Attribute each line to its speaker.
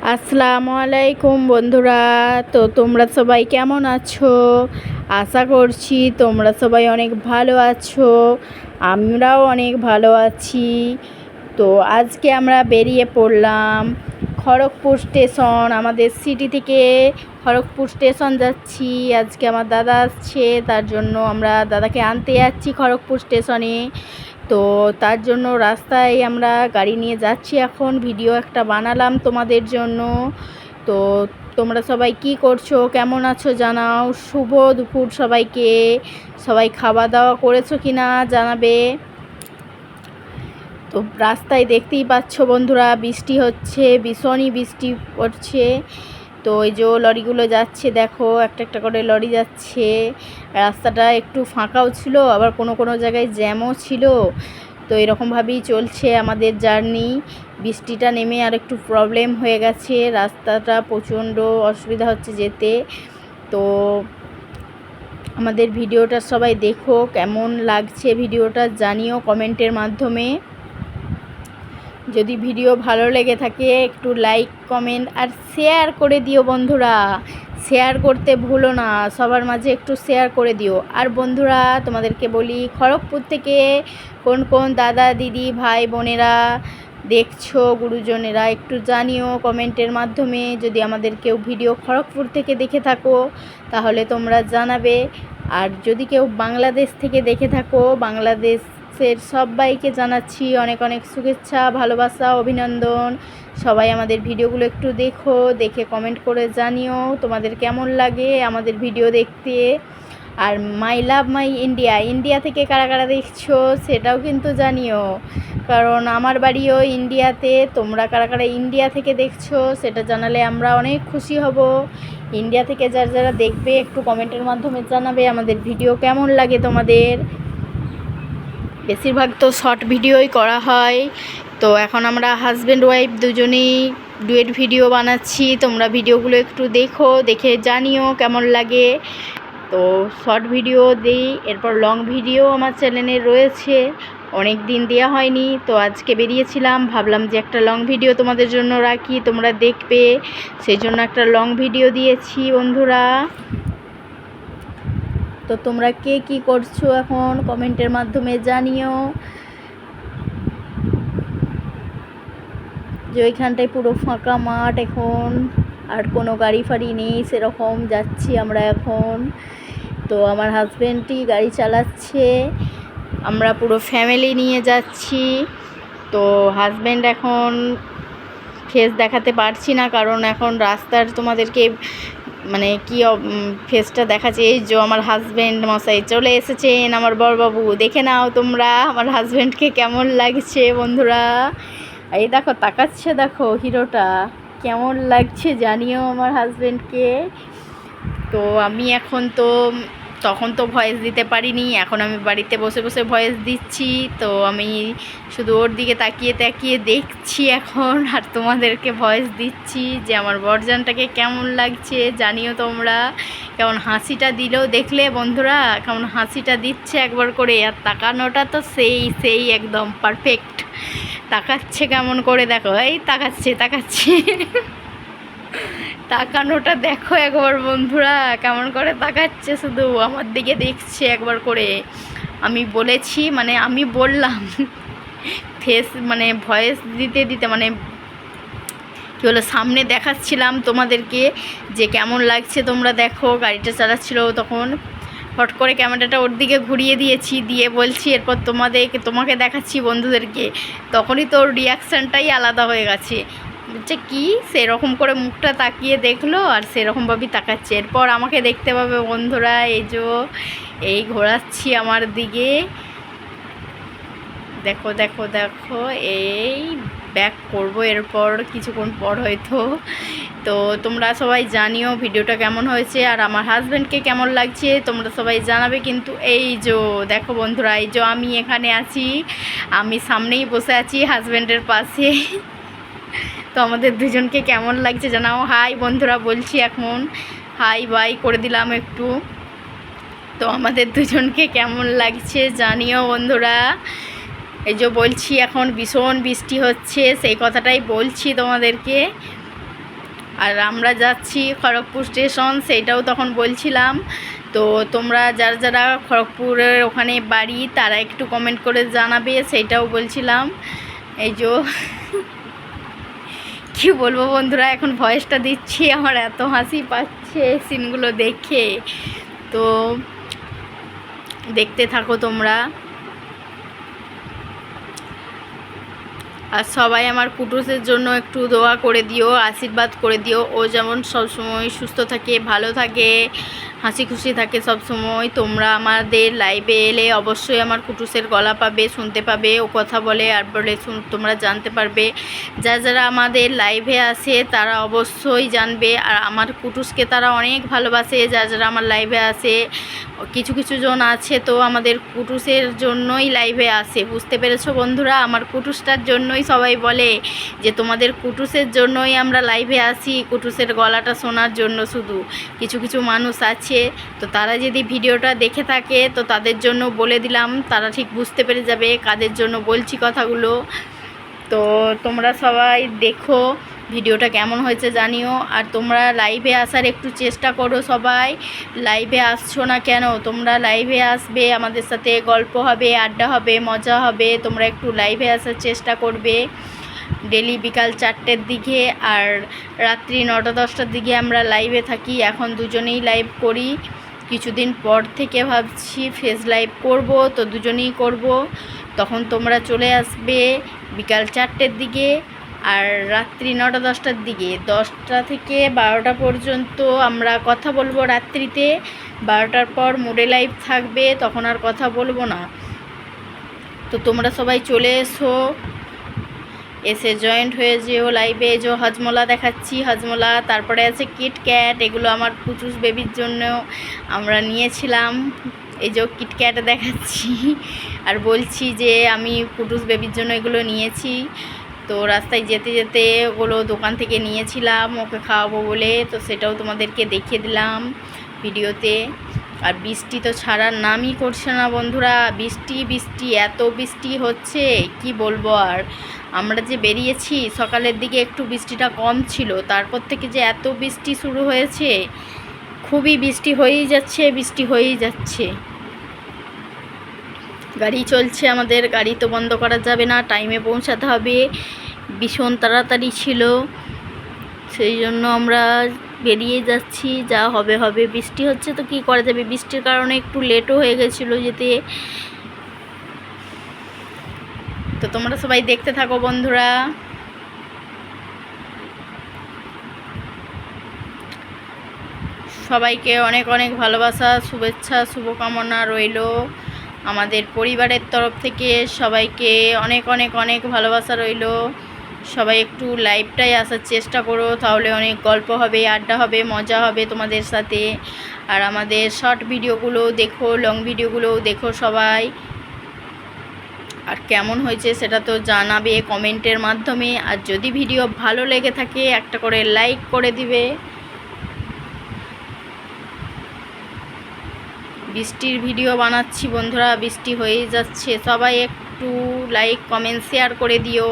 Speaker 1: আসসালামু আলাইকুম বন্ধুরা। তো তোমরা সবাই কেমন আছো? আশা করছি তোমরা সবাই অনেক ভালো আছো। আমরাও অনেক ভালো আছি। তো আজকে আমরা বেরিয়ে পড়লাম খড়গপুর স্টেশন। আমাদের সিটি থেকে খড়গপুর স্টেশন যাচ্ছি। আজকে আমার দাদা আসছে, তার জন্য আমরা দাদাকে আনতে যাচ্ছি খড়গপুর স্টেশনে। তো তার জন্য রাস্তায় আমরা গাড়ি নিয়ে যাচ্ছি। এখন ভিডিও একটা বানালাম তোমাদের জন্য। তো তোমরা সবাই কি করছো, কেমন আছো জানাও। শুভ দুপুর সবাইকে। সবাই খাওয়া দাওয়া করেছো কি না জানাবে। তো রাস্তায় দেখতেই পাচ্ছ বন্ধুরা, বৃষ্টি হচ্ছে, ভীষণই বৃষ্টি পড়ছে। তো এই যে লরিগুলো যাচ্ছে, দেখো একটা একটা করে লরি যাচ্ছে। রাস্তাটা একটু ফাঁকাও ছিল, আবার কোনো কোনো জায়গায় জ্যামও ছিল। তো এরকমভাবেই চলছে আমাদের জার্নি। বৃষ্টিটা নেমে আর একটু প্রবলেম হয়ে গেছে, রাস্তাটা প্রচণ্ড অসুবিধা হচ্ছে যেতে। তো আমাদের ভিডিওটা সবাই দেখো, কেমন লাগছে ভিডিওটা জানিও কমেন্টের মাধ্যমে। যদি ভিডিও ভালো লেগে থাকে একটু লাইক, কমেন্ট আর শেয়ার করে দিও বন্ধুরা। শেয়ার করতে ভুলো না, সবার মাঝে একটু শেয়ার করে দিও। আর বন্ধুরা তোমাদেরকে বলি, খড়গপুর থেকে কোন কোন দাদা দিদি ভাই বোনেরা দেখছো, গুরুজনেরা একটু জানিও কমেন্টের মাধ্যমে। যদি আমাদের কেউ ভিডিও খড়গপুর থেকে দেখে থাকো তাহলে তোমরা জানাবে। আর যদি কেউ বাংলাদেশ থেকে দেখে থাকো, বাংলাদেশের সবাইকে জানাচ্ছি অনেক অনেক শুভেচ্ছা, ভালোবাসা, অভিনন্দন। সবাই আমাদের ভিডিওগুলো একটু দেখো, দেখে কমেন্ট করে জানিও তোমাদের কেমন লাগে আমাদের ভিডিও দেখতে। আর মাই লাভ মাই ইন্ডিয়া, ইন্ডিয়া থেকে কারা কারা দেখছো সেটাও কিন্তু জানিও, কারণ আমার বাড়িও ইন্ডিয়াতে। তোমরা কারা কারা ইন্ডিয়া থেকে দেখছো সেটা জানালে আমরা অনেক খুশি হব। ইন্ডিয়া থেকে যারা যারা দেখবে একটু কমেন্টের মাধ্যমে জানাবে আমাদের ভিডিও কেমন লাগে তোমাদের। বেশিরভাগ তো শর্ট ভিডিওই করা হয়। তো এখন আমরা হাজব্যান্ড ওয়াইফ দুজনেই ডুয়েট ভিডিও বানাচ্ছি। তোমরা ভিডিওগুলো একটু দেখো, দেখে জানিও কেমন লাগে। তো শর্ট ভিডিও দিই, এরপর লং ভিডিও আমার চ্যানেলে রয়েছে, অনেক দিন দেওয়া হয়নি। তো আজকে বেরিয়েছিলাম, ভাবলাম যে একটা লং ভিডিও তোমাদের জন্য রাখি, তোমরা দেখবে, সেই জন্য একটা লং ভিডিও দিয়েছি বন্ধুরা। তো তোমরা কে কি করছো এখন কমেন্টের মাধ্যমে জানিও। যে ওইখানটায় পুরো ফাঁকা মাঠ এখন, আর কোনো গাড়ি ফাড়ি নেই সেরকম। যাচ্ছি আমরা এখন। তো আমার হাজব্যান্ডই গাড়ি চালাচ্ছে, আমরা পুরো ফ্যামিলি নিয়ে যাচ্ছি। তো হাজব্যান্ড এখন ফেস দেখাতে পারছি না, কারণ এখন রাস্তার তোমাদেরকে মানে কি ফেসটা দেখাচ্ছে। এই যে আমার হাজব্যান্ড মশাই চলে এসেছেন, আমার বড়বাবু। দেখে নাও তোমরা আমার হাজব্যান্ডকে কেমন লাগছে বন্ধুরা। এই দেখো তাকাচ্ছে, দেখো হিরোটা কেমন লাগছে জানিও আমার হাজব্যান্ডকে। তো আমি এখন তখন তো ভয়েস দিতে পারিনি, এখন আমি বাড়িতে বসে বসে ভয়েস দিচ্ছি। তো আমি শুধু ওর দিকে তাকিয়ে তাকিয়ে দেখছি এখন, আর তোমাদেরকে ভয়েস দিচ্ছি যে আমার বরজানটাকে কেমন লাগছে জানিও তোমরা। কেমন হাসিটা দিলেও দেখলে বন্ধুরা, কেমন হাসিটা দিচ্ছে একবার করে। আর তাকানোটা তো সেই একদম পারফেক্ট। তাকাচ্ছে কেমন করে, দেখো এই তাকাচ্ছে তাকানোটা দেখো একবার বন্ধুরা, কেমন করে তাকাচ্ছে, শুধু আমার দিকে দেখছে একবার করে। আমি বলেছি, মানে আমি বললাম ফেস মানে ভয়েস দিতে দিতে মানে কী হলো, সামনে দেখাচ্ছিলাম তোমাদেরকে যে কেমন লাগছে তোমরা দেখো। গাড়িটা চালাচ্ছিল তখন হট করে ক্যামেরাটা ওর দিকে ঘুরিয়ে দিয়েছি, দিয়ে বলছি এরপর তোমাকে দেখাচ্ছি বন্ধুদেরকে। তখনই তোর রিয়াকশানটাই আলাদা হয়ে গেছে, বলছে কি, সেরকম করে মুখটা তাকিয়ে দেখলো আর সেরকমভাবেই তাকাচ্ছে। এরপর আমাকে দেখতে পাবে বন্ধুরা, এই ঘোরাচ্ছি আমার দিকে, দেখো দেখো দেখো। এই ব্যাক করবো এরপর কিছুক্ষণ পর হয়তো। তো তোমরা সবাই জানিও ভিডিওটা কেমন হয়েছে, আর আমার হাজব্যান্ডকে কেমন লাগছে তোমরা সবাই জানাবে কিন্তু। এই যে দেখো বন্ধুরা, এই যে আমি এখানে আছি, আমি সামনেই বসে আছি হাজব্যান্ডের পাশে। তো আমাদের দুজনকে কেমন লাগছে জানাও। হাই বন্ধুরা বলছি এখন, হাই বাই করে দিলাম একটু। তো আমাদের দুজনকে কেমন লাগছে জানিও বন্ধুরা। এই যে বলছি এখন ভীষণ বৃষ্টি হচ্ছে, সেই কথাটাই বলছি তোমাদেরকে। আর আমরা যাচ্ছি খড়গপুর স্টেশন, সেইটাও তখন বলছিলাম। তো তোমরা যারা যারা খড়গপুরের ওখানে বাড়ি তারা একটু কমেন্ট করে জানাবে, সেইটাও বলছিলাম। এই যে কি বলবো বন্ধুরা, এখন ভয়েসটা দিচ্ছি, আমার এত হাসি পাচ্ছে সিনগুলো দেখে। তো দেখতে থাকো তোমরা। আর সবাই আমার কুটুসের জন্য একটু দোয়া করে দিও, আশীর্বাদ করে দিও। ও যেমন সবসময় সুস্থ থাকে, ভালো থাকে, হাসি খুশি থাকে সব সময়। তোমরা আমাদের লাইভে এলে অবশ্যই আমার কুটুসের গলা পাবে, শুনতে পাবে, ও কথা বলে আর বলে তোমরা জানতে পারবে। যারা আমাদের লাইভে আসে তারা অবশ্যই জানবে। আর আমার কুটুসকে তারা অনেক ভালোবাসে, যারা আমার লাইভে আসে। কিছু কিছু জন আছে তো আমাদের কুটুসের জন্যই লাইভে আসে, বুঝতে পেরেছো বন্ধুরা? আমার কুটুসটার জন্যই সবাই বলে যে তোমাদের কুটুসের জন্যই আমরা লাইভে আসি, কুটুসের গলাটা শোনার জন্য। শুধু কিছু কিছু মানুষ আছে, তো তারা যদি ভিডিওটা দেখে থাকে তো তাদের জন্য বলে দিলাম, তারা ঠিক বুঝতে পেরে যাবে কাদের জন্য বলছি কথাগুলো। তো তোমরা সবাই দেখো ভিডিওটা কেমন হয়েছে জানিও। আর তোমরা লাইভে আসার একটু চেষ্টা করো, সবাই লাইভে আসছো না কেন? তোমরা লাইভে আসবে, আমাদের সাথে গল্প হবে, আড্ডা হবে, মজা হবে। তোমরা একটু লাইভে আসার চেষ্টা করবে। ডেলি বিকাল 4টের দিকে আর রাত্রি 9টা-10টার দিকে আমরা লাইভে থাকি। এখন দুজনেই লাইভ করি। কিছুদিন পর থেকে ভাবছি ফেস লাইভ করব, তো দুজনেই করব। তখন তোমরা চলে আসবে বিকাল 4টের দিকে আর রাত্রি 9টা-10টার দিকে। 10টা থেকে 12টা পর্যন্ত আমরা কথা বলবো রাত্রিতে। 12টার পর মুডে লাইভ থাকবে, তখন আর কথা বলবো না। তো তোমরা সবাই চলে এসো, এসে জয়েন্ট হয়ে যেও লাইভে। যে হজমোলা দেখাচ্ছি, হজমোলা, তারপরে আছে কিটক্যাট। এগুলো আমার কুটুস বেবির জন্য আমরা নিয়েছিলাম। এই যে কিটক্যাট দেখাচ্ছি আর বলছি যে আমি কুটুস বেবির জন্য এগুলো নিয়েছি। তো রাস্তায় যেতে যেতে ওগুলো দোকান থেকে নিয়েছিলাম ওকে খাওয়াবো বলে, তো সেটাও তোমাদেরকে দেখিয়ে দিলাম ভিডিওতে। আর বৃষ্টি তো ছাড়ার নামই করছে না বন্ধুরা, বৃষ্টি বৃষ্টি, এত বৃষ্টি হচ্ছে কি বলবো। আর আমরা যে বেরিয়েছি সকালের দিকে একটু বৃষ্টিটা কম ছিল, তারপর থেকে যে এত বৃষ্টি শুরু হয়েছে, খুবই বৃষ্টি হয়েই যাচ্ছে, বৃষ্টি হয়েই যাচ্ছে। গাড়ি চলছে আমাদের, গাড়ি তো বন্ধ করা যাবে না, টাইমে পৌঁছাতে হবে। ভীষণ তাড়াতাড়ি ছিল, সেই জন্য আমরা বেরিয়ে যাচ্ছি। যা হবে হবে, বৃষ্টি হচ্ছে তো কী করা যাবে। বৃষ্টির কারণে একটু লেটও হয়ে গেছিলো যেতে। তো তোমরা সবাই দেখতে থাকো বন্ধুরা। সবাইকে অনেক অনেক ভালোবাসা, শুভেচ্ছা, শুভকামনা রইল আমাদের পরিবারের তরফ থেকে। সবাইকে অনেক অনেক অনেক ভালোবাসা রইল। সবাই একটু লাইভটাই আসার চেষ্টা করো, তাহলে অনেক গল্প হবে, আড্ডা হবে, মজা হবে তোমাদের সাথে। আর আমাদের শর্ট ভিডিওগুলো দেখো, লং ভিডিওগুলোও দেখো সবাই। আর কেমন হয়েছে সেটা তো জানাবে কমেন্টের মাধ্যমে। আর যদি ভিডিও ভালো লেগে থাকে একটা করে লাইক করে দিবে। বৃষ্টির ভিডিও বানাচ্ছি বন্ধুরা, বৃষ্টি হয়েই যাচ্ছে। সবাই একটু লাইক, কমেন্ট, শেয়ার করে দিও।